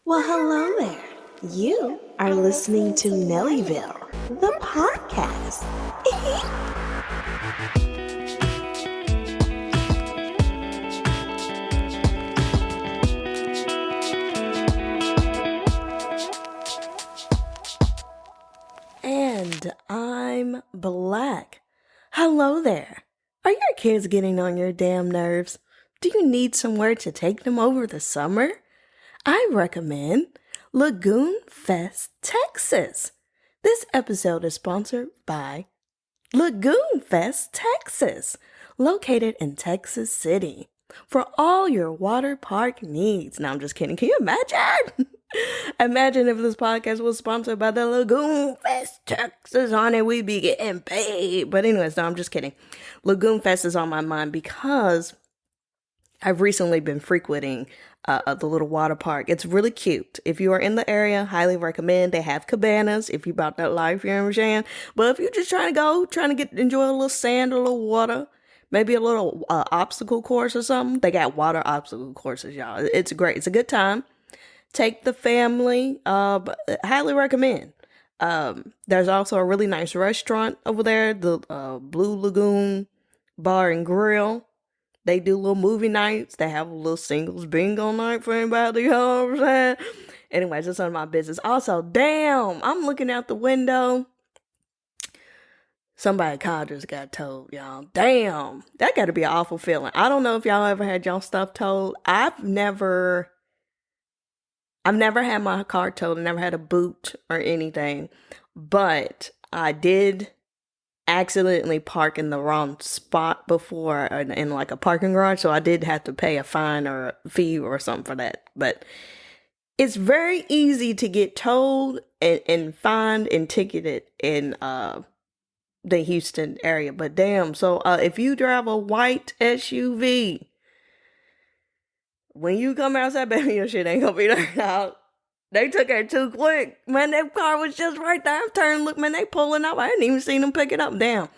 Well, hello there. You are listening to Nellyville, the podcast. And I'm Black. Hello there. Are your kids getting on your damn nerves? Do you need somewhere to take them over the summer? I recommend Lagoon Fest, Texas. This episode is sponsored by Lagoon Fest, Texas, located in Texas City. For all your water park needs. Now, I'm just kidding. Can you imagine? Imagine if this podcast was sponsored by the Lagoon Fest, Texas. On it, we'd be getting paid. But anyways, no, I'm just kidding. Lagoon Fest is on my mind because I've recently been frequenting the little water park. It's really cute. If you are in the area, highly recommend. They have cabanas if you about that life, you know what I'm saying? But if you're just trying to enjoy a little sand, a little water, maybe a little obstacle course or something, they got water obstacle courses, y'all. It's great. It's a good time. Take the family. Highly recommend. There's also a really nice restaurant over there, the Blue Lagoon Bar and Grill. They do little movie nights. They have a little singles bingo night for anybody, you know what I'm saying? Anyways, that's none of my business. Also, damn, I'm looking out the window. Somebody's car just got towed, y'all. Damn, that got to be an awful feeling. I don't know if y'all ever had y'all stuff towed. I've never had my car towed. I never had a boot or anything. But I did accidentally park in the wrong spot before in like a parking garage, so I did have to pay a fine or a fee or something for that. But it's very easy to get towed and fined and ticketed in the Houston area. But damn, so if you drive a white SUV, when you come outside, baby, your shit ain't gonna be there out. They took it too quick. Man, that car was just right there. I turned, look, man, they pulling up. I didn't even see them pick it up. Damn.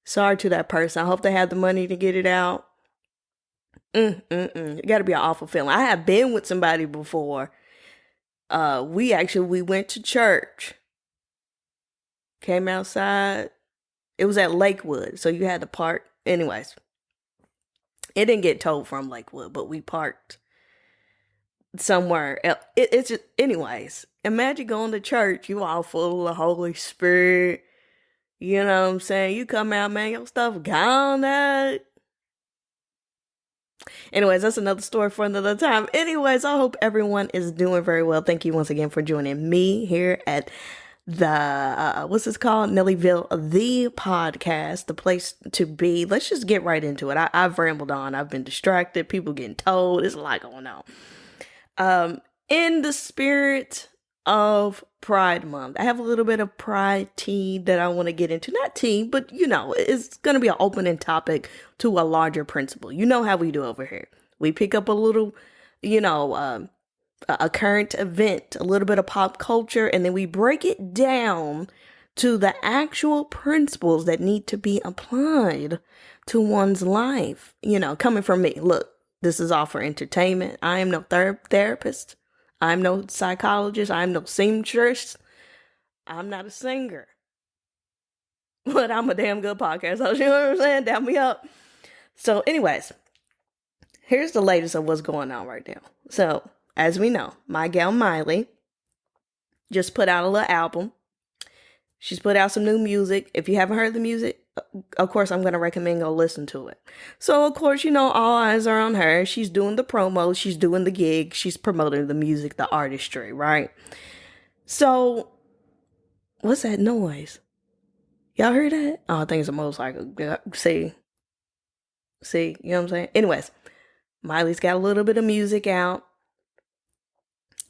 Sorry to that person. I hope they had the money to get it out. It got to be an awful feeling. I have been with somebody before. We went to church. Came outside. It was at Lakewood, so you had to park. Anyways, it didn't get towed from Lakewood, but we parked somewhere else. It's just, anyways, imagine going to church, you all full of the Holy Spirit, you know what I'm saying? You come out, man, your stuff gone out. Anyways, that's another story for another time. Anyways, I hope everyone is doing very well. Thank you once again for joining me here at the what's this called, Nellyville, the podcast, the place to be. Let's just get right into it. I've rambled on. I've been distracted. People getting told. There's a lot going on. In the spirit of Pride Month, I have a little bit of pride tea that I want to get into. Not tea, but you know, it's going to be an opening topic to a larger principle. You know how we do over here. We pick up a little, a current event, a little bit of pop culture, and then we break it down to the actual principles that need to be applied to one's life. You know, coming from me, look. This is all for entertainment. I am no therapist. I'm no psychologist. I'm no seamstress. I'm not a singer. But I'm a damn good podcast host. You know what I'm saying? Down me up. So anyways, here's the latest of what's going on right now. So as we know, my gal Miley just put out a little album. She's put out some new music. If you haven't heard the music, of course, I'm going to recommend go listen to it. So, of course, you know, all eyes are on her. She's doing the promo. She's doing the gig. She's promoting the music, the artistry, right? So, what's that noise? Y'all heard that? Oh, I think it's a motorcycle. See, you know what I'm saying? Anyways, Miley's got a little bit of music out.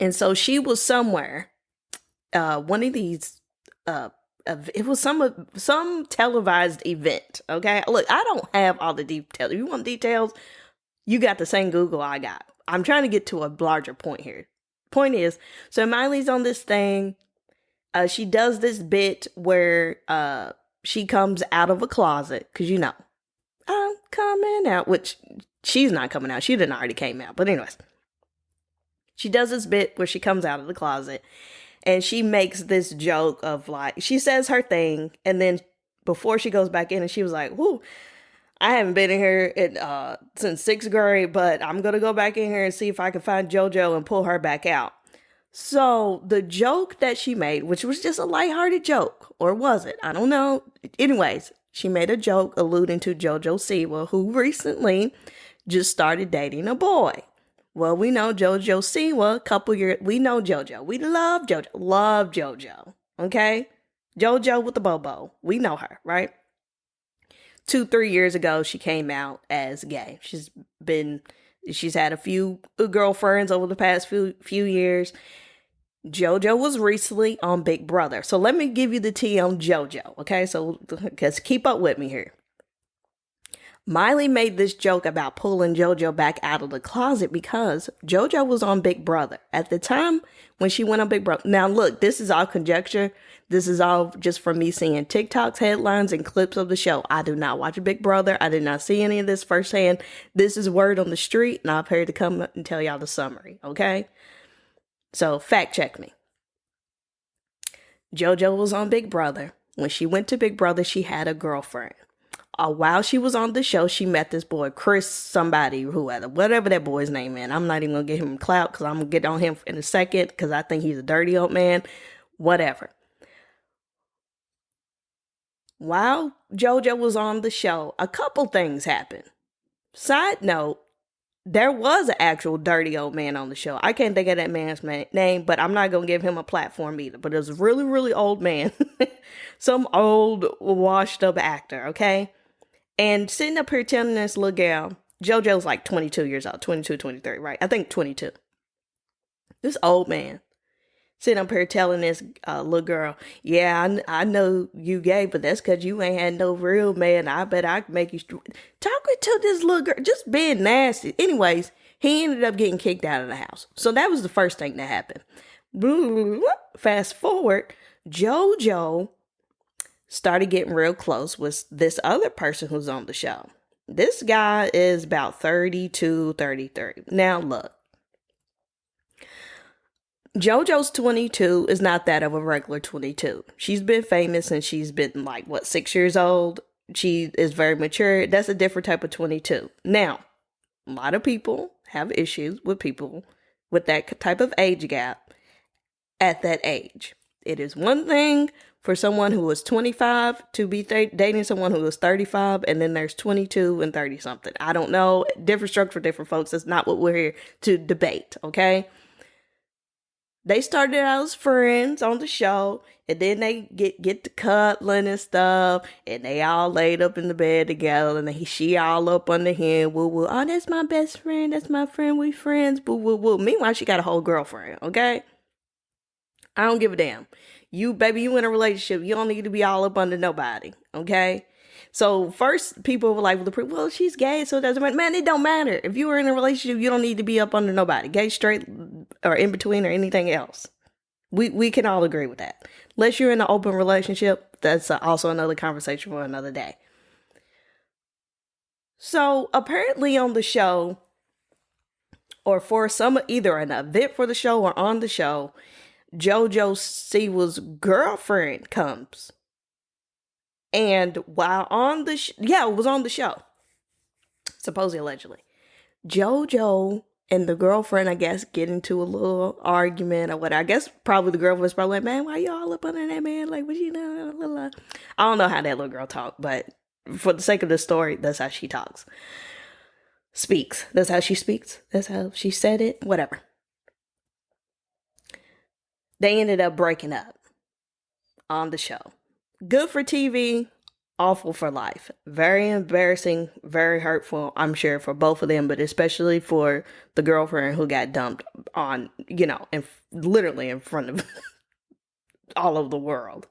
And so she was somewhere, one of these, it was some televised event. Okay, look, I don't have all the details. If you want details, you got the same Google I got. I'm trying to get to a larger point here. Point is, so Miley's on this thing. She does this bit where she comes out of a closet because you know I'm coming out, which she's not coming out. She didn't already came out, but anyways. She does this bit where she comes out of the closet and she makes this joke of like, she says her thing, and then before she goes back in, and she was like, whoo, I haven't been in here since 6th grade, but I'm going to go back in here and see if I can find JoJo and pull her back out. So the joke that she made, which was just a lighthearted joke, or was it? I don't know. Anyways, she made a joke alluding to JoJo Siwa, who recently just started dating a boy. Well, we know JoJo Siwa, we know JoJo. We love JoJo, okay? JoJo with the bobo. We know her, right? 2-3 years ago, she came out as gay. She's had a few girlfriends over the past few years. JoJo was recently on Big Brother. So let me give you the tea on JoJo, okay? So just keep up with me here. Miley made this joke about pulling JoJo back out of the closet because JoJo was on Big Brother. At the time when she went on Big Brother. Now look, this is all conjecture. This is all just from me seeing TikToks, headlines, and clips of the show. I do not watch Big Brother. I did not see any of this firsthand. This is word on the street, and I'm here to come and tell y'all the summary, okay? So fact check me. JoJo was on Big Brother. When she went to Big Brother, she had a girlfriend. While she was on the show, she met this boy, Chris somebody, whatever that boy's name is. I'm not even going to give him clout because I'm going to get on him in a second because I think he's a dirty old man. Whatever. While JoJo was on the show, a couple things happened. Side note, there was an actual dirty old man on the show. I can't think of that man's name, but I'm not going to give him a platform either. But it was a really, really old man. Some old, washed up actor, okay? And sitting up here telling this little gal, JoJo's like 22 years old, 22, 23, right? I think 22. This old man sitting up here telling this little girl, yeah, I know you gay, but that's because you ain't had no real man. I bet I can make you talking to this little girl, just being nasty. Anyways, he ended up getting kicked out of the house. So that was the first thing that happened. Fast forward, JoJo started getting real close with this other person who's on the show. This guy is about 32, 33. Now look, JoJo's 22 is not that of a regular 22. She's been famous and she's been 6 years old. She is very mature. That's a different type of 22. Now, a lot of people have issues with people with that type of age gap at that age. It is one thing for someone who was 25 to be dating someone who was 35, and then there's 22 and 30 something. I don't know. Different strokes for different folks. That's not what we're here to debate, okay? They started out as friends on the show, and then they get to cuddling and stuff, and they all laid up in the bed together, and she all up under him, woo woo. Oh, that's my best friend. That's my friend. We friends. Woo woo woo. Meanwhile, she got a whole girlfriend. Okay, I don't give a damn. You in a relationship. You don't need to be all up under nobody. Okay. So first, people were like, well, she's gay, so it doesn't matter. Man, it don't matter. If you were in a relationship, you don't need to be up under nobody. Gay, straight, or in between, or anything else. We can all agree with that. Unless you're in an open relationship, that's also another conversation for another day. So apparently on the show, or for either an event for the show or on the show, JoJo Siwa's girlfriend comes. And while on the it was on the show, supposedly, allegedly, JoJo and the girlfriend, I guess, get into a little argument or what. I guess probably the girlfriend was probably like, man, why you all up under that man? Like, what you know? I don't know how that little girl talked, but for the sake of the story, that's how she talks. Speaks. That's how she speaks. That's how she said it. Whatever. They ended up breaking up on the show. Good for TV, awful for life. Very embarrassing, very hurtful, I'm sure, for both of them, but especially for the girlfriend who got dumped on, literally in front of all of the world.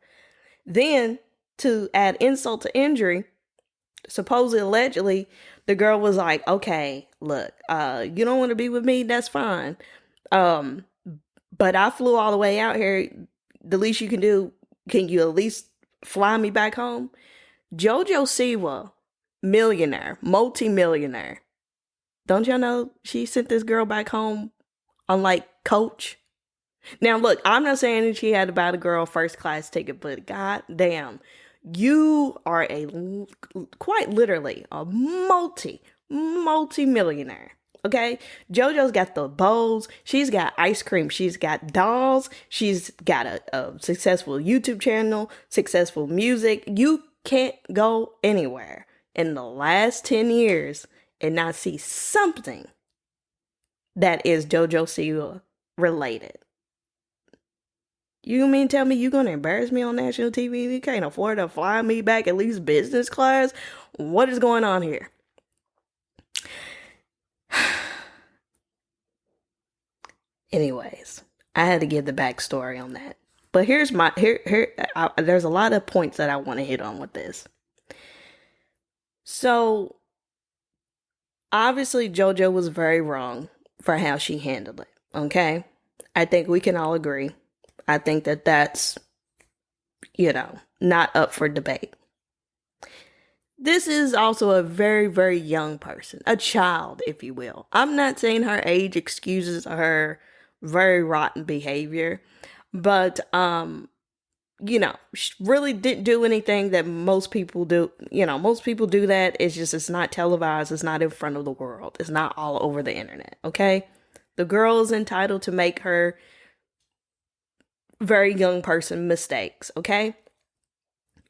Then, to add insult to injury, supposedly, allegedly, the girl was like, okay, look, you don't want to be with me, that's fine. But I flew all the way out here. The least you can do, can you at least fly me back home? JoJo Siwa, millionaire, multi-millionaire. Don't y'all know she sent this girl back home on coach. Now, look, I'm not saying that she had to buy the girl first class ticket, but god damn, you are quite literally a multi-millionaire. Okay, JoJo's got the bowls, she's got ice cream, she's got dolls, she's got a successful YouTube channel, successful music. You can't go anywhere in the last 10 years and not see something that is JoJo Siwa related. You mean tell me you're going to embarrass me on national TV? You can't afford to fly me back at least business class? What is going on here? Anyways, I had to give the backstory on that. But here's there's a lot of points that I want to hit on with this. So, obviously, JoJo was very wrong for how she handled it. Okay? I think we can all agree. I think that that's, not up for debate. This is also a very, very young person, a child, if you will. I'm not saying her age excuses her very rotten behavior, but, she really didn't do anything that most people do. Most people do that. It's not televised. It's not in front of the world. It's not all over the internet. Okay. The girl is entitled to make her very young person mistakes. Okay.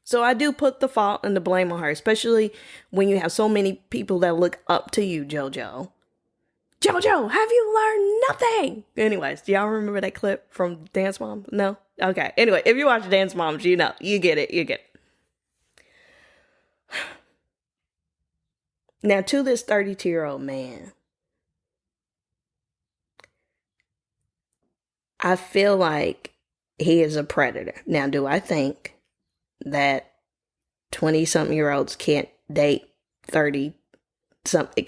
So I do put the fault and the blame on her, especially when you have so many people that look up to you, JoJo. JoJo, have you learned nothing? Anyways, do y'all remember that clip from Dance Moms? No? Okay. Anyway, if you watch Dance Moms, you get it. Now, to this 32-year-old man, I feel like he is a predator. Now, do I think that 20-something-year-olds can't date 30 something?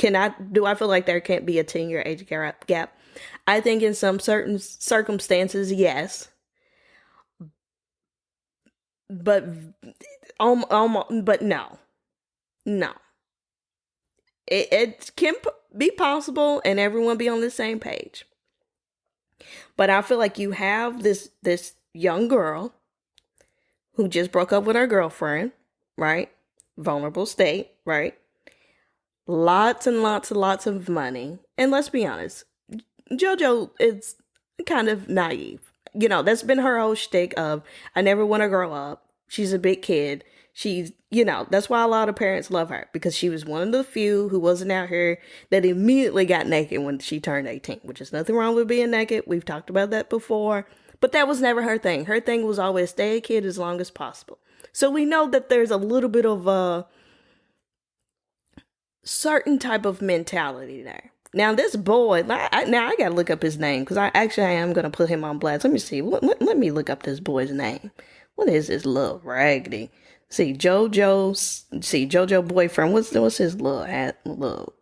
Do I feel like there can't be a 10-year age gap? I think in some certain circumstances, yes. But but no. It can be possible and everyone be on the same page. But I feel like you have this young girl who just broke up with her girlfriend, right? Vulnerable state, right? Lots and lots and lots of money. And let's be honest, JoJo is kind of naive. That's been her whole shtick of, I never want to grow up. She's a big kid. She's, that's why a lot of parents love her, because she was one of the few who wasn't out here that immediately got naked when she turned 18, which is nothing wrong with being naked. We've talked about that before, but that was never her thing. Her thing was always stay a kid as long as possible. So we know that there's a little bit of a certain type of mentality there. Now, this boy, I got to look up his name, because I am going to put him on blast. Let me see. Let me look up this boy's name. What is this little raggedy? JoJo boyfriend. What's his little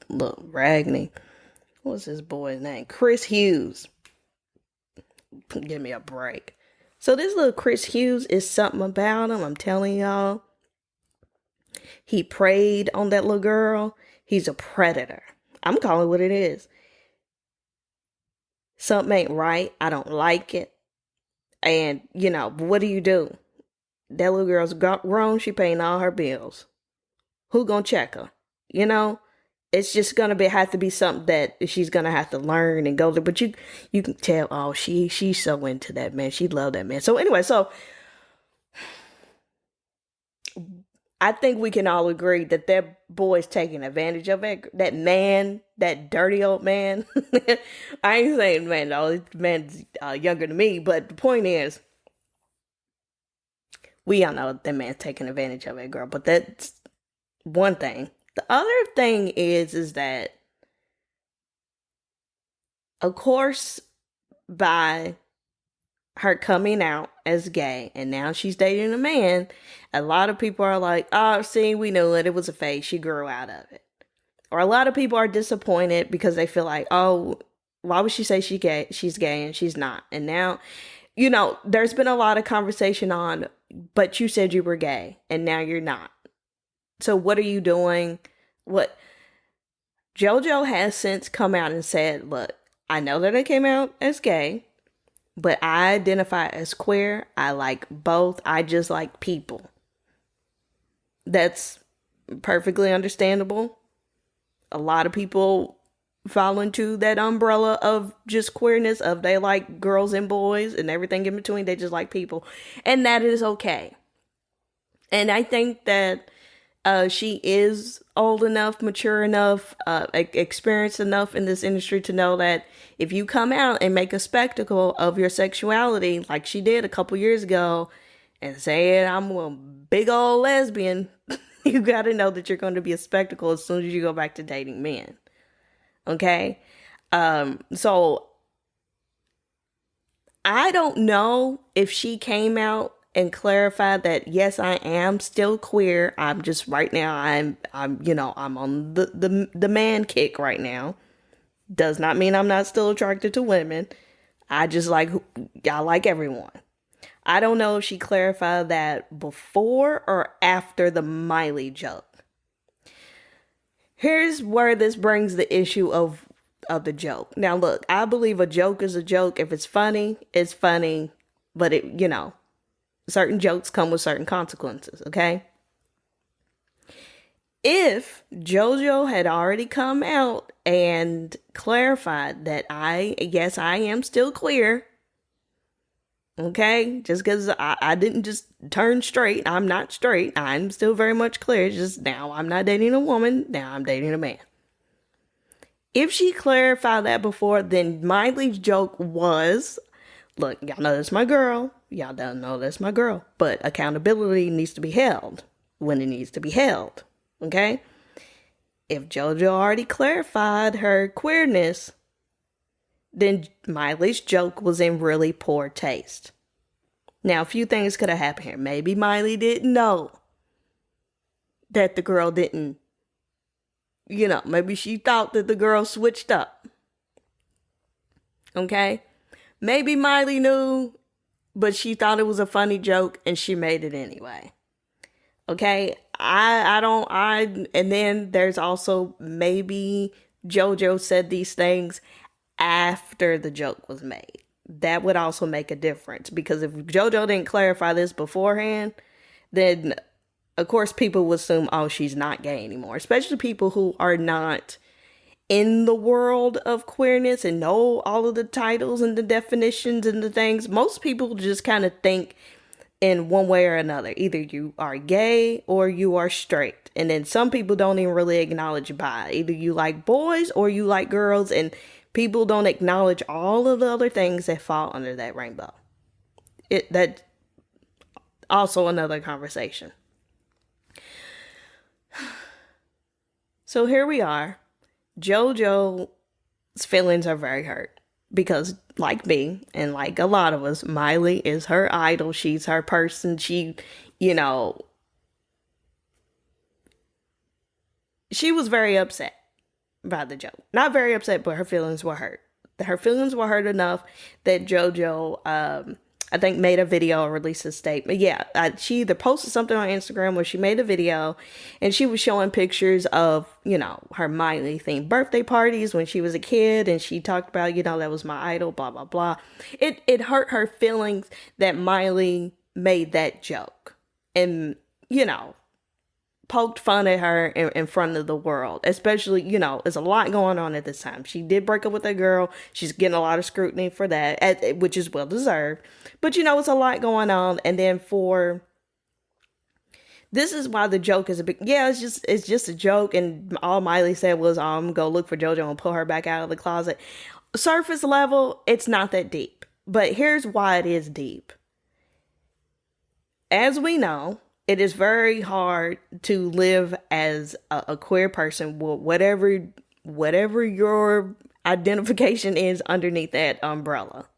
raggedy? What's his boy's name? Chris Hughes. Give me a break. So this little Chris Hughes is something about him. I'm telling y'all. He preyed on that little girl. He's a predator. I'm calling it what it is. Something ain't right. I don't like it. And, what do? That little girl's grown. She paying all her bills. Who gonna check her? It's just gonna have to be something that she's gonna have to learn and go through. But you can tell, oh, she's so into that man. She loved that man. So anyway, I think we can all agree that boy's taking advantage of it. That man, that dirty old man. I ain't saying man, though. This man's younger than me. But the point is, we all know that man's taking advantage of it, girl. But that's one thing. The other thing is that, of course, by her coming out as gay and now she's dating a man, a lot of people are like, oh, see, we knew it. It was a phase. She grew out of it. Or a lot of people are disappointed because they feel like, oh, why would she say she's gay and she's not? And now, there's been a lot of conversation on, but you said you were gay and now you're not. So what are you doing? What JoJo has since come out and said, look, I know that I came out as gay, but I identify as queer. I like both. I just like people. That's perfectly understandable. A lot of people fall into that umbrella of just queerness, of they like girls and boys and everything in between. They just like people. And that is okay. And I think that she is old enough, mature enough, experienced enough in this industry to know that if you come out and make a spectacle of your sexuality, like she did a couple years ago, and say I'm a big old lesbian, you got to know that you're going to be a spectacle as soon as you go back to dating men. Okay? So I don't know if she came out and clarified that yes, I am still queer. I'm just right now I'm on the man kick right now. Does not mean I'm not still attracted to women. I like everyone. I don't know if she clarified that before or after the Miley joke. Here's where this brings the issue of the joke. Now look, I believe a joke is a joke. If it's funny, it's funny. But certain jokes come with certain consequences, okay? If JoJo had already come out and clarified that yes, I am still queer, okay? Just because I didn't just turn straight. I'm not straight. I'm still very much clear. Just now I'm not dating a woman. Now I'm dating a man. If she clarified that before, then Miley's joke was, look, y'all know that's my girl. Y'all don't know that's my girl. But accountability needs to be held when it needs to be held. Okay? If JoJo already clarified her queerness, then Miley's joke was in really poor taste. Now, a few things could have happened here. Maybe Miley didn't know that the girl didn't, maybe she thought that the girl switched up. Okay? Maybe Miley knew, but she thought it was a funny joke and she made it anyway. Okay? And then there's also maybe JoJo said these things after the joke was made. That would also make a difference, because if JoJo didn't clarify this beforehand, then of course people would assume, oh, she's not gay anymore, especially people who are not in the world of queerness and know all of the titles and the definitions and the things. Most people just kind of think in one way or another. Either you are gay or you are straight. And then some people don't even really acknowledge bi. Either you like boys or you like girls, and people don't acknowledge all of the other things that fall under that rainbow. That also another conversation. So here we are. JoJo's feelings are very hurt because, like me and like a lot of us, Miley is her idol. She's her person. She was very upset by the joke. Not very upset, but her feelings were hurt. Her feelings were hurt enough that JoJo, I think, made a video or released a statement. Yeah, she either posted something on Instagram or she made a video, and she was showing pictures of, her Miley themed birthday parties when she was a kid, and she talked about, that was my idol, blah, blah, blah. It hurt her feelings that Miley made that joke and, poked fun at her in front of the world. Especially, there's a lot going on at this time. She did break up with that girl. She's getting a lot of scrutiny for that, which is well deserved. But, it's a lot going on. And then this is why the joke is it's just a joke. And all Miley said was, go look for JoJo and pull her back out of the closet. Surface level, it's not that deep. But here's why it is deep. As we know, it is very hard to live as a queer person, whatever your identification is underneath that umbrella.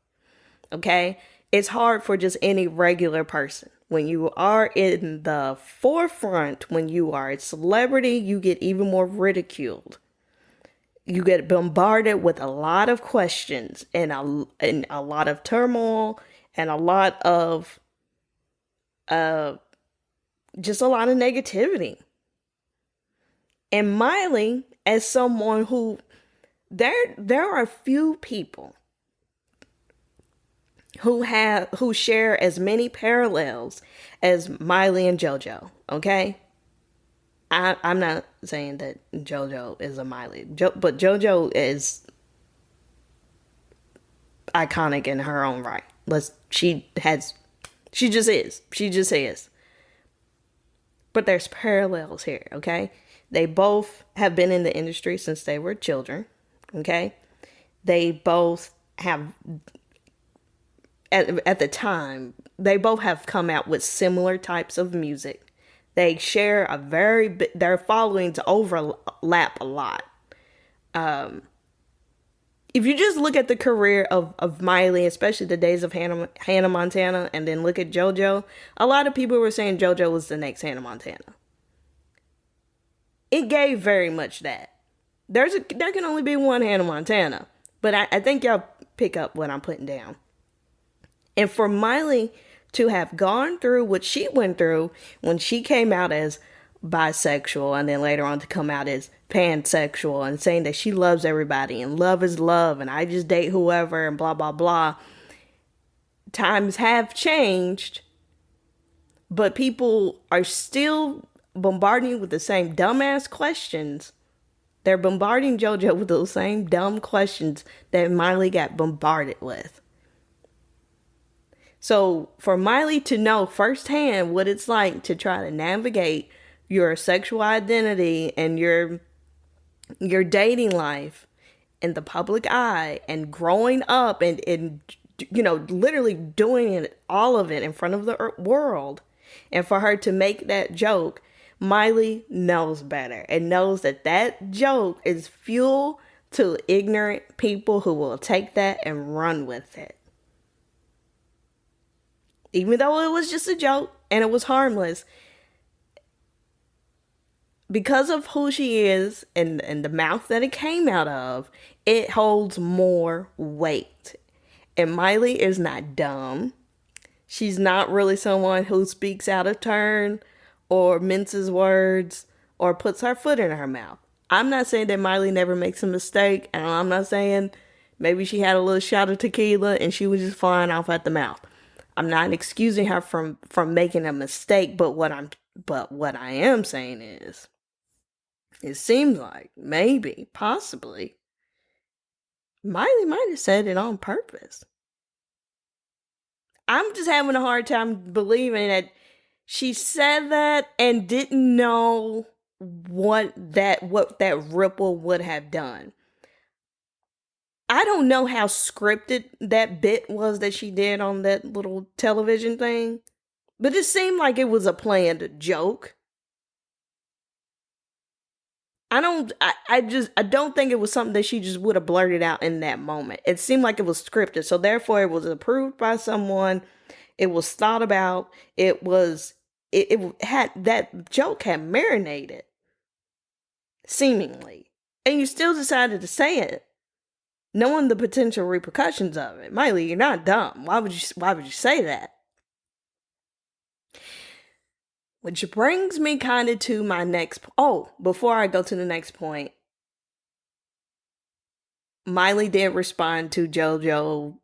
Okay? It's hard for just any regular person. When you are in the forefront, when you are a celebrity, you get even more ridiculed. You get bombarded with a lot of questions and a lot of turmoil and a lot of just a lot of negativity. And Miley, as someone who There are few people who share as many parallels as Miley and JoJo. Okay, I'm not saying that JoJo is a Miley, but JoJo is iconic in her own right. She just is. She just is. But there's parallels here, okay? They both have been in the industry since they were children, okay? They both have, at the time, they both have come out with similar types of music. They share their followings overlap a lot. If you just look at the career of Miley, especially the days of Hannah Montana, and then look at JoJo, a lot of people were saying JoJo was the next Hannah Montana. It gave very much that. There can only be one Hannah Montana, but I think y'all pick up what I'm putting down. And for Miley to have gone through what she went through when she came out as bisexual and then later on to come out as pansexual and saying that she loves everybody and love is love and I just date whoever and blah, blah, blah. Times have changed, but people are still bombarding you with the same dumbass questions. They're bombarding JoJo with those same dumb questions that Miley got bombarded with. So for Miley to know firsthand what it's like to try to navigate your sexual identity and your dating life in the public eye and growing up and literally doing it, all of it in front of the world, and for her to make that joke, Miley knows better and knows that joke is fuel to ignorant people who will take that and run with it. Even though it was just a joke and it was harmless, because of who she is and the mouth that it came out of, it holds more weight. And Miley is not dumb. She's not really someone who speaks out of turn or minces words or puts her foot in her mouth. I'm not saying that Miley never makes a mistake, and I'm not saying maybe she had a little shot of tequila and she was just flying off at the mouth. I'm not excusing her from making a mistake, but what I am saying is, it seems like maybe, possibly, Miley might have said it on purpose. I'm just having a hard time believing that she said that and didn't know what that ripple would have done. I don't know how scripted that bit was that she did on that little television thing, but it seemed like it was a planned joke. I don't think it was something that she just would have blurted out in that moment. It seemed like it was scripted, so therefore it was approved by someone. It was thought about. It had, that joke had marinated, seemingly, and you still decided to say it, knowing the potential repercussions of it. Miley, you're not dumb. Why would you say that? Which brings me kind of to my next... before I go to the next point, Miley did respond to JoJo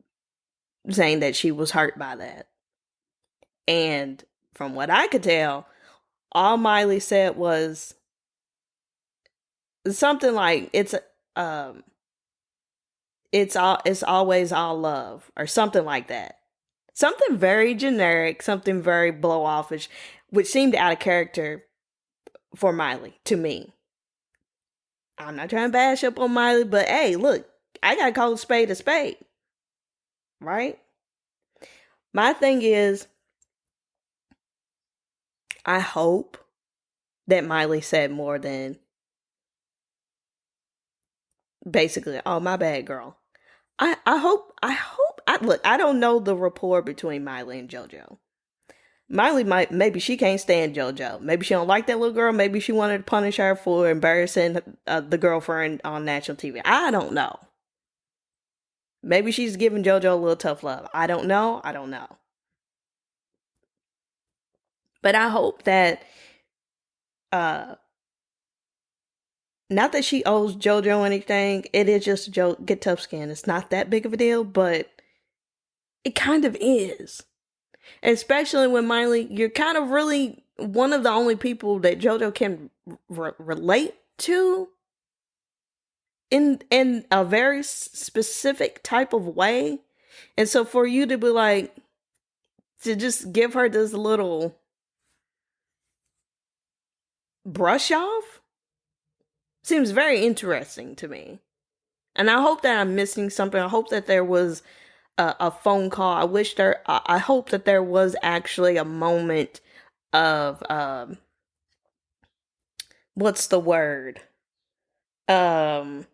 saying that she was hurt by that. And from what I could tell, all Miley said was something like, it's always all love, or something like that. Something very generic, something very blow-offish, which seemed out of character for Miley, to me. I'm not trying to bash up on Miley, but hey, look, I gotta call a spade, right? My thing is, I hope that Miley said more than basically, oh, my bad, girl. Look, I don't know the rapport between Miley and JoJo. Miley maybe she can't stand JoJo. Maybe she don't like that little girl. Maybe she wanted to punish her for embarrassing the girlfriend on national TV. I don't know. Maybe she's giving JoJo a little tough love. I don't know. But I hope that Not that she owes JoJo anything. It is just a joke. Get tough skin. It's not that big of a deal, but it kind of is. Especially when Miley, you're kind of really one of the only people that JoJo can relate to in a very specific type of way. And so for you to be like, to just give her this little brush off seems very interesting to me. And I hope that I'm missing something. I hope that there was a phone call. I hope that there was actually a moment of, what's the word? Gosh,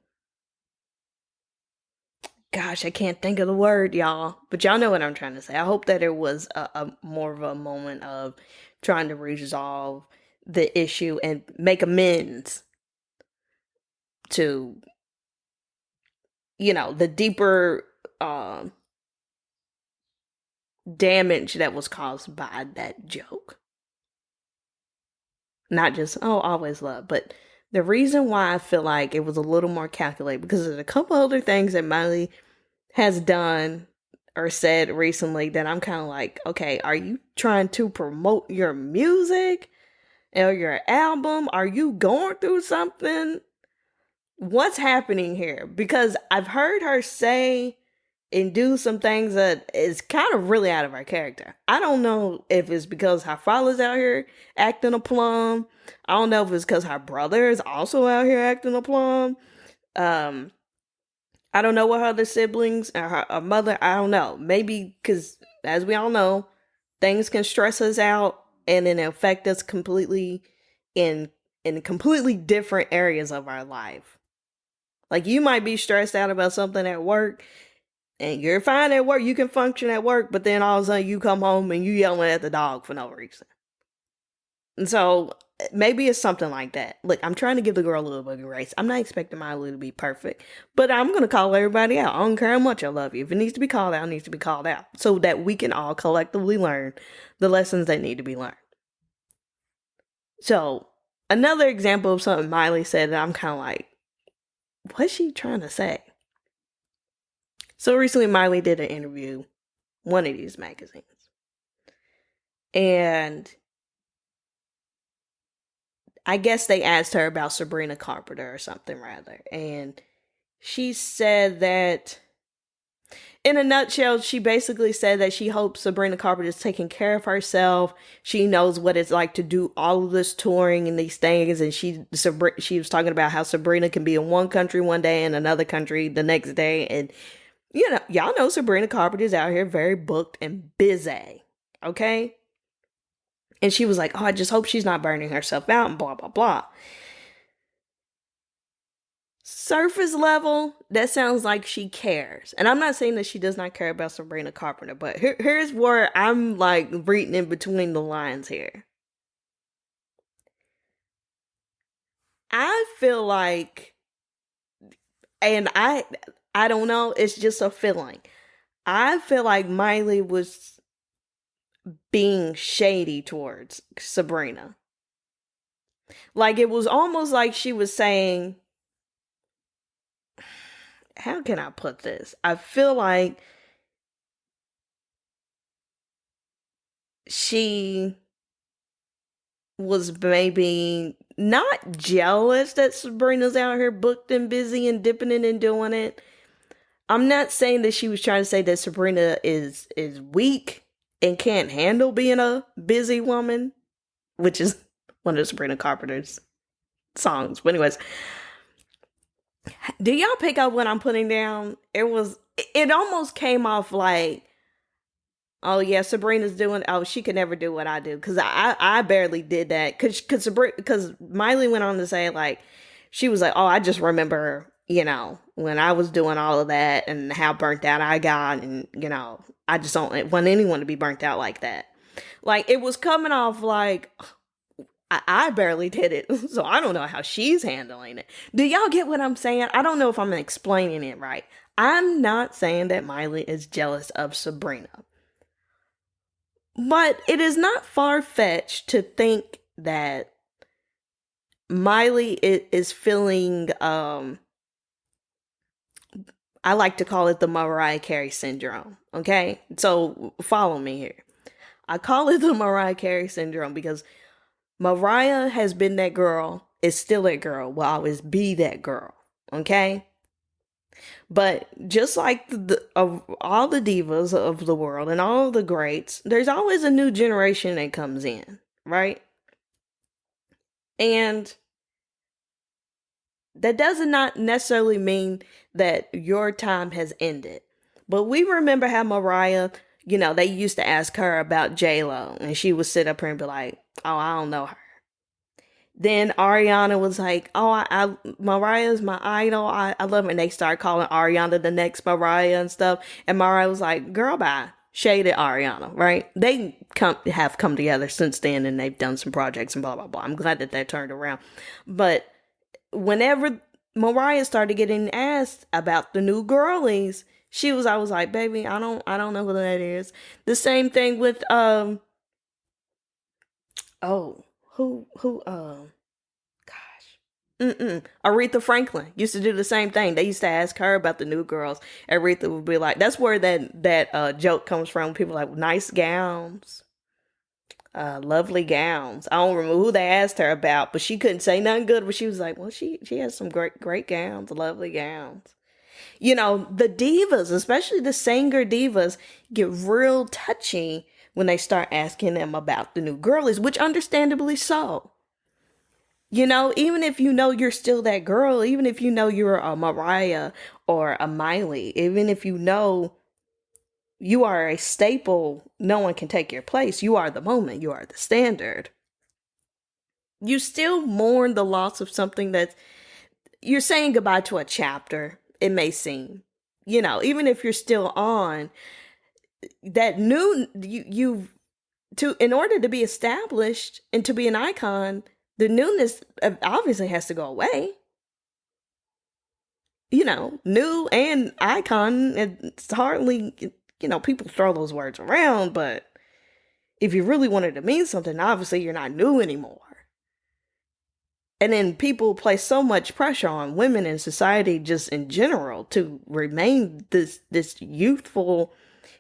I can't think of the word, y'all. But y'all know what I'm trying to say. I hope that it was a more of a moment of trying to resolve the issue and make amends to, the deeper damage that was caused by that joke. Not just, oh, always love, but the reason why I feel like it was a little more calculated, because there's a couple other things that Miley has done or said recently that I'm kind of like, okay, are you trying to promote your music or your album? Are you going through something? What's happening here? Because I've heard her say and do some things that is kind of really out of her character. I don't know if it's because her father's out here acting a plum. I don't know if it's because her brother is also out here acting a plum. I don't know what her other siblings or her mother, I don't know. Maybe because, as we all know, things can stress us out and then affect us completely in completely different areas of our life. Like, you might be stressed out about something at work and you're fine at work, you can function at work, but then all of a sudden you come home and you yelling at the dog for no reason. And so maybe it's something like that. Look, I'm trying to give the girl a little bit of grace. I'm not expecting Miley to be perfect, but I'm going to call everybody out. I don't care how much I love you. If it needs to be called out, it needs to be called out so that we can all collectively learn the lessons that need to be learned. So another example of something Miley said that I'm kind of like, what's she trying to say? So recently Miley did an interview, one of these magazines. And I guess they asked her about Sabrina Carpenter or something rather. And she said that, in a nutshell, she basically said that she hopes Sabrina Carpenter is taking care of herself. She knows what it's like to do all of this touring and these things. And she was talking about how Sabrina can be in one country one day and another country the next day. And, y'all know Sabrina Carpenter is out here very booked and busy. Okay? And she was like, oh, I just hope she's not burning herself out and blah, blah, blah. Surface level, that sounds like she cares. And I'm not saying that she does not care about Sabrina Carpenter, but here's where I'm like reading in between the lines here. I feel like, and I don't know, it's just a feeling. I feel like Miley was being shady towards Sabrina. Like, it was almost like she was saying, how can I put this? I feel like she was maybe not jealous that Sabrina's out here booked and busy and dipping in and doing it. I'm not saying that she was trying to say that Sabrina is weak and can't handle being a busy woman, which is one of Sabrina Carpenter's songs. But anyways, do y'all pick up what I'm putting down? It almost came off like, oh yeah, Sabrina's doing, oh, she could never do what I do. Cause I barely did that. Cause Miley went on to say, like, she was like, oh, I just remember, when I was doing all of that and how burnt out I got. And, I just don't want anyone to be burnt out like that. Like, it was coming off like, I barely did it, so I don't know how she's handling it. Do y'all get what I'm saying? I don't know if I'm explaining it right. I'm not saying that Miley is jealous of Sabrina. But it is not far-fetched to think that Miley is feeling, I like to call it the Mariah Carey syndrome. Okay, so follow me here. I call it the Mariah Carey syndrome because Mariah has been that girl, is still that girl, will always be that girl. Okay, but just like of all the divas of the world and all of the greats, there's always a new generation that comes in, right? And that does not necessarily mean that your time has ended. But we remember how Mariah, they used to ask her about J-Lo, and she would sit up here and be like, oh, I don't know her. Then Ariana was like, oh, Mariah's my idol. I love her. And they started calling Ariana the next Mariah and stuff. And Mariah was like, girl, bye. Shaded Ariana, right? They have come together since then, and they've done some projects and blah, blah, blah. I'm glad that that turned around. But whenever Mariah started getting asked about the new girlies, I was like, baby, I don't know who that is. The same thing with oh, Aretha Franklin used to do the same thing. They used to ask her about the new girls. Aretha would be like, that's where that joke comes from. People like, nice gowns, lovely gowns. I don't remember who they asked her about, but she couldn't say nothing good. But she was like, well, she has some great gowns, lovely gowns. The divas, especially the singer divas, get real touchy when they start asking them about the new girlies, which understandably so. Even if you're still that girl, even if you're a Mariah or a Miley, even if you are a staple, no one can take your place. You are the moment. You are the standard. You still mourn the loss of something that you're saying goodbye to a chapter, it may seem. Even if you're still on, that new, in order to be established and to be an icon, the newness obviously has to go away. New and icon, it's hardly, people throw those words around, but if you really wanted to mean something, obviously you're not new anymore. And then people place so much pressure on women in society just in general to remain this youthful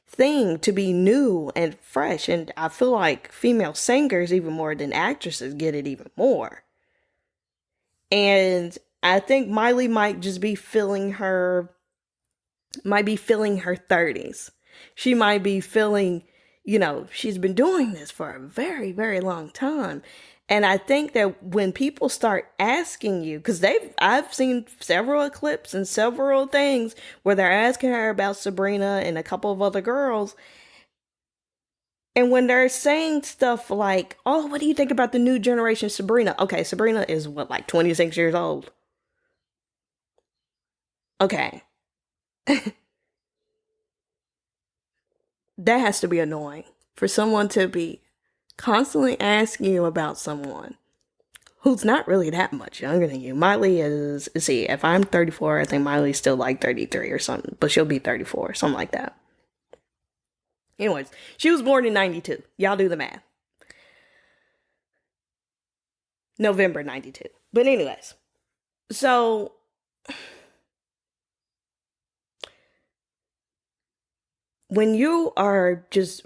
thing, to be new and fresh. And I feel like female singers, even more than actresses, get it even more. And I think Miley might be feeling her 30s. She might be feeling, she's been doing this for a very, very long time. And I think that when people start asking you, because I've seen several clips and several things where they're asking her about Sabrina and a couple of other girls. And when they're saying stuff like, oh, what do you think about the new generation Sabrina? Okay, Sabrina is like 26 years old. Okay. That has to be annoying for someone to be constantly asking you about someone who's not really that much younger than you. Miley is, see, if I'm 34, I think Miley's still like 33 or something, but she'll be 34, something like that. Anyways, she was born in 92. Y'all do the math. November 92. But anyways, so when you are just,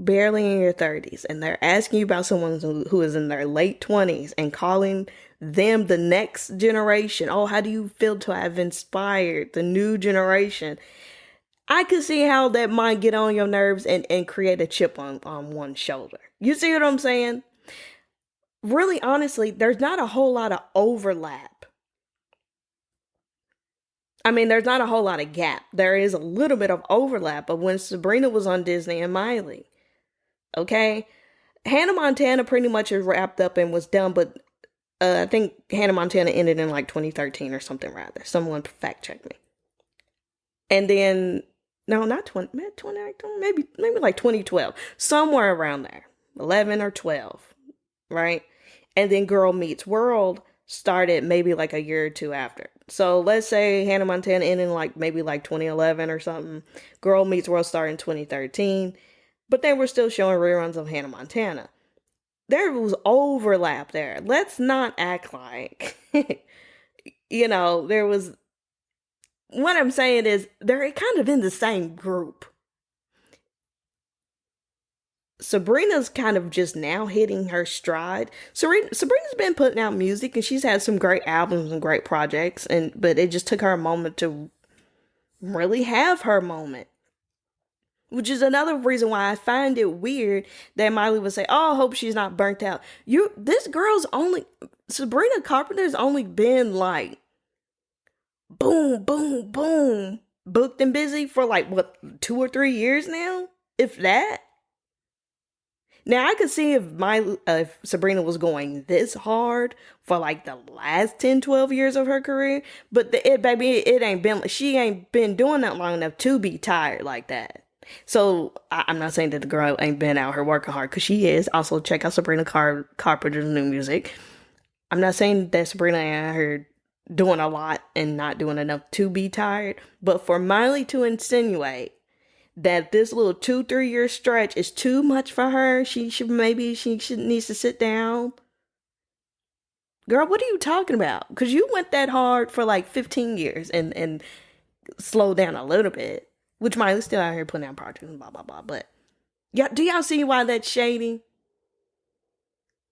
barely in your 30s and they're asking you about someone who is in their late 20s and calling them the next generation, oh, how do you feel to have inspired the new generation? I could see how that might get on your nerves and create a chip on one's shoulder. You see what I'm saying? Really, honestly, there's not a whole lot of overlap. I mean, there's not a whole lot of gap. There is a little bit of overlap of when Sabrina was on Disney and Miley. Okay? Hannah Montana pretty much is wrapped up and was done, but I think Hannah Montana ended in like 2013 or something rather. Someone fact check me. And then, no, not 20, maybe like 2012. Somewhere around there. 11 or 12. Right? And then Girl Meets World started maybe like a year or two after. So let's say Hannah Montana ended in like maybe like 2011 or something. Girl Meets World started in 2013. But they were still showing reruns of Hannah Montana. there was overlap there. Let's not act like, there was. What I'm saying is they're kind of in the same group. Sabrina's kind of just now hitting her stride. Sabrina's been putting out music and she's had some great albums and great projects, but it just took her a moment to really have her moment. Which is another reason why I find it weird that Miley would say, "Oh, I hope she's not burnt out." Sabrina Carpenter's only been like boom, boom, boom, booked and busy for like what, 2 or 3 years now, if that. Now I could see if Sabrina was going this hard for like the last 10, 12 years of her career, but she ain't been doing that long enough to be tired like that. So I'm not saying that the girl ain't been out here working hard, because she is. Also, check out Sabrina Carpenter's new music. I'm not saying that Sabrina ain't out here doing a lot and not doing enough to be tired, but for Miley to insinuate that this little 2-3 year stretch is too much for her, she needs to sit down. Girl, what are you talking about? Because you went that hard for like 15 years and slowed down a little bit. Which Miley's still out here putting out projects and blah, blah, blah. But yeah, do y'all see why that's shady?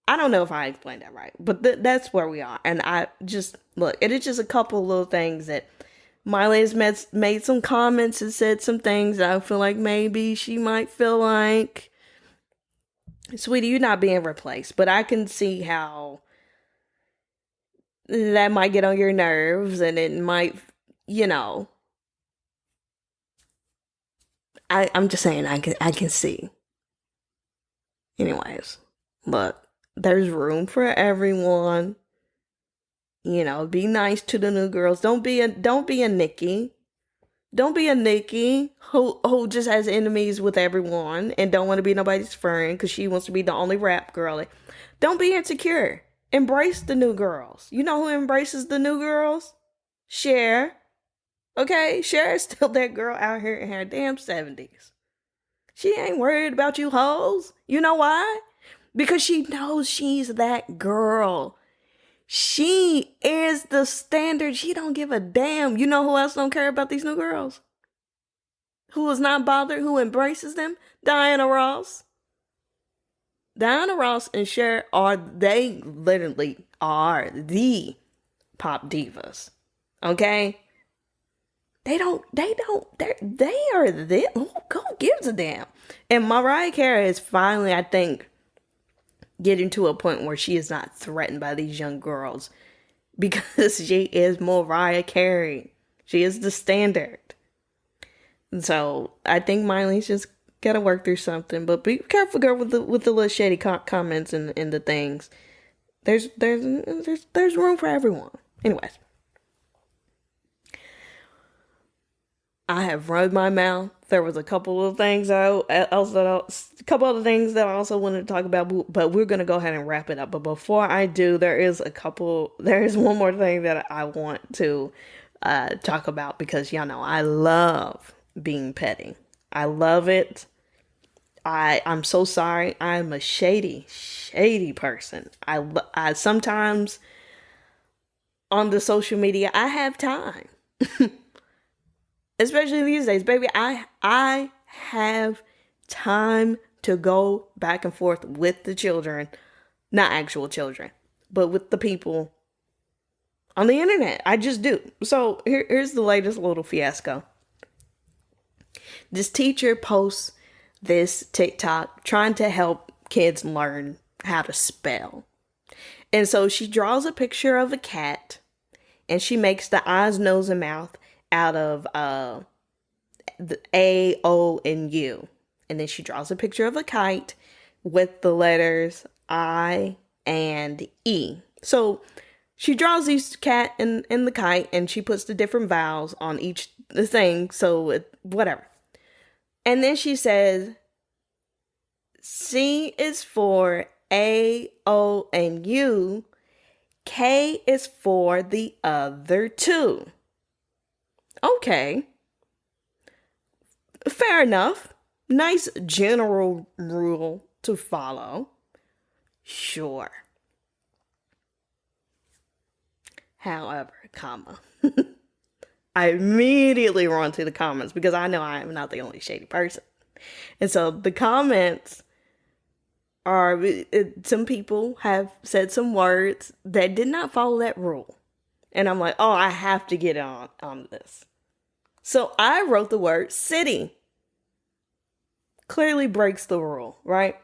I don't know if I explained that right, but that's where we are. And I just, look, it is just a couple little things that Miley has made some comments and said some things that I feel like maybe she might feel like, sweetie, you're not being replaced. But I can see how that might get on your nerves, and it might, I'm just saying, I can see. Anyways, look, there's room for everyone. Be nice to the new girls. Don't be a Nicki. Don't be a Nicki who just has enemies with everyone and don't want to be nobody's friend because she wants to be the only rap girl. Don't be insecure. Embrace the new girls. You know who embraces the new girls? Cher. Okay? Cher is still that girl out here in her damn 70s. She ain't worried about you hoes. You know why? Because she knows she's that girl. She is the standard. She don't give a damn. You know who else don't care about these new girls? Who is not bothered? Who embraces them? Diana Ross. Diana Ross and Cher they literally are the pop divas. Okay? They are the, who gives a damn? And Mariah Carey is finally, I think, getting to a point where she is not threatened by these young girls because she is Mariah Carey. She is the standard. So I think Miley's just gotta work through something. But be careful, girl, with the little shady comments and the things. There's room for everyone. Anyways, I have run my mouth. There was a couple of things a couple other things that I also wanted to talk about, but we're gonna go ahead and wrap it up. But before I do, there is one more thing that I want to talk about, because y'all know I love being petty. I love it. I'm so sorry. I'm a shady person. I sometimes on the social media I have time. Especially these days, baby, I have time to go back and forth with the children, not actual children, but with the people on the internet. I just do. So here's the latest little fiasco. This teacher posts this TikTok trying to help kids learn how to spell. And so she draws a picture of a cat and she makes the eyes, nose, and mouth out of the A, O, and U. And then she draws a picture of a kite with the letters I and E. So she draws these cat and the kite, and she puts the different vowels on each the thing. So whatever. And then she says, C is for A, O, and U. K is for the other two. Okay. Fair enough. Nice general rule to follow. Sure. However, comma. I immediately run to the comments because I know I am not the only shady person. And so the comments are, some people have said some words that did not follow that rule. And I'm like, oh, I have to get on this. So I wrote the word city. Clearly breaks the rule, right?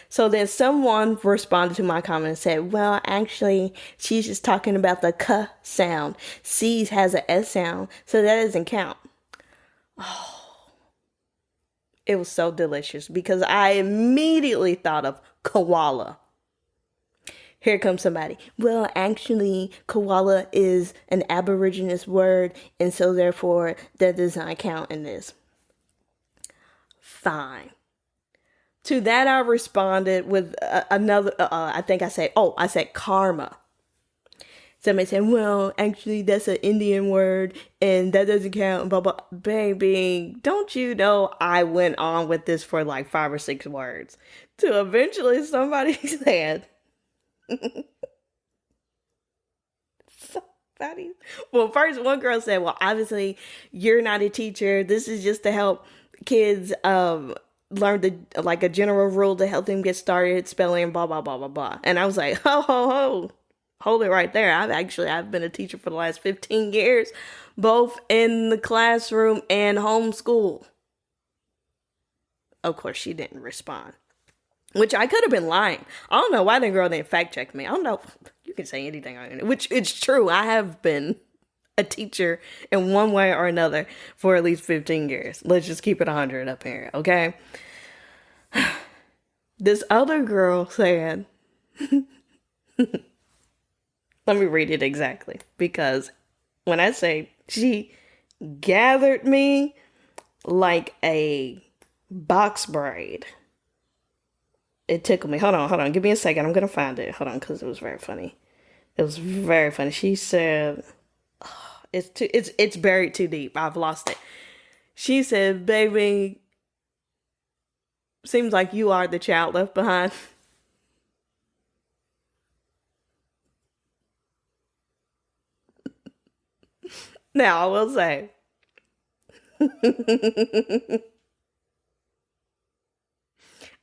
So then someone responded to my comment and said, well, actually, she's just talking about the k sound. C has a S sound, so that doesn't count. Oh, it was so delicious because I immediately thought of koala. Here comes somebody. Well, actually, koala is an Aboriginal word, and so therefore that does not count in this. Fine. To that, I responded with another, I said karma. Somebody said, well, actually, that's an Indian word, and that doesn't count, blah, blah. Baby, don't you know I went on with this for like 5 or 6 words? To eventually somebody said, well, first one girl said, well, obviously, you're not a teacher. This is just to help kids learn a general rule to help them get started spelling, blah, blah, blah, blah, blah. And I was like, ho, ho, ho. Hold it right there. I've been a teacher for the last 15 years, both in the classroom and homeschool. Of course, she didn't respond, which I could have been lying. I don't know why that girl didn't fact check me. I don't know. You can say anything on it, which it's true. I have been a teacher in one way or another for at least 15 years. Let's just keep it 100 up here, okay? This other girl said, let me read it exactly, because when I say she gathered me like a box braid, it tickled me. Hold on. Give me a second. I'm going to find it. Hold on, because it was very funny. She said, oh, it's buried too deep. I've lost it. She said, baby, seems like you are the child left behind. Now, I will say,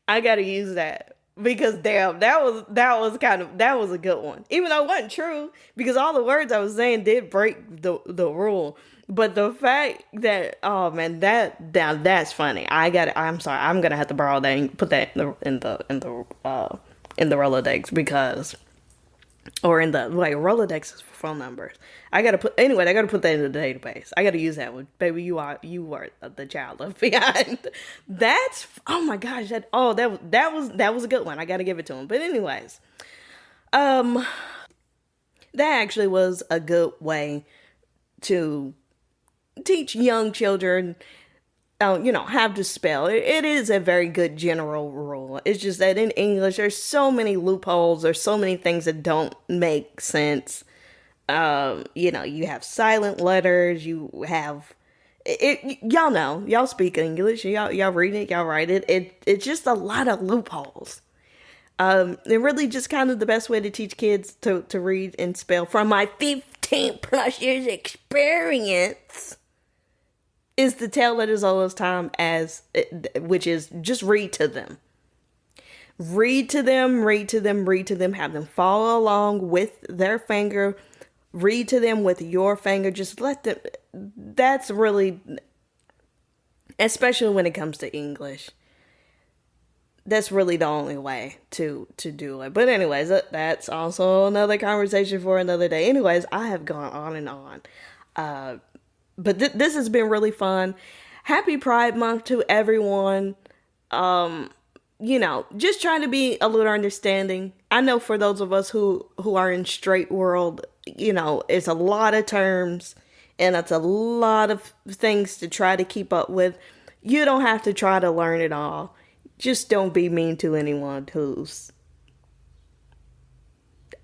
I gotta use that because damn, that was a good one. Even though it wasn't true, because all the words I was saying did break the rule. But the fact that, oh man, that's funny. I'm sorry, I'm gonna have to borrow that and put that in the Rolodex because. Or in the Rolodex is for phone numbers. I gotta put that in the database. I gotta use that one. Baby, you are the child left behind. That's, oh my gosh, that was a good one. I gotta give it to him. But anyways, that actually was a good way to teach young children how to spell. It is a very good general rule. It's just that in English, there's so many loopholes. There's so many things that don't make sense. You have silent letters. You have it. Y'all know. Y'all speak English. Y'all read it. Y'all write it. It's just a lot of loopholes. And really just kind of the best way to teach kids to read and spell from my 15 plus years experience is to tell it as old as time which is just read to them. Read to them, have them follow along with their finger, read to them with your finger, just let them, that's really, especially when it comes to English, that's really the only way to do it. But anyways, that's also another conversation for another day. Anyways, I have gone on and on. But this has been really fun. Happy Pride Month to everyone. Just trying to be a little understanding. I know for those of us who are in straight world, it's a lot of terms and it's a lot of things to try to keep up with. You don't have to try to learn it all. Just don't be mean to anyone who's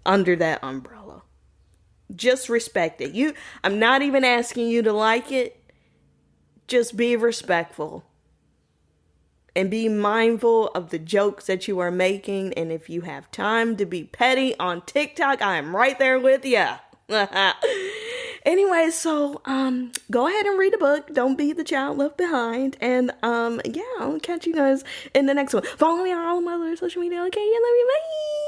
under that umbrella. Just respect it. I'm not even asking you to like it. Just be respectful. and be mindful of the jokes that you are making. And if you have time to be petty on TikTok, I am right there with you. Anyway, so go ahead and read a book. Don't be the child left behind. And yeah, I'll catch you guys in the next one. Follow me on all of my other social media. Okay, I love you. Bye.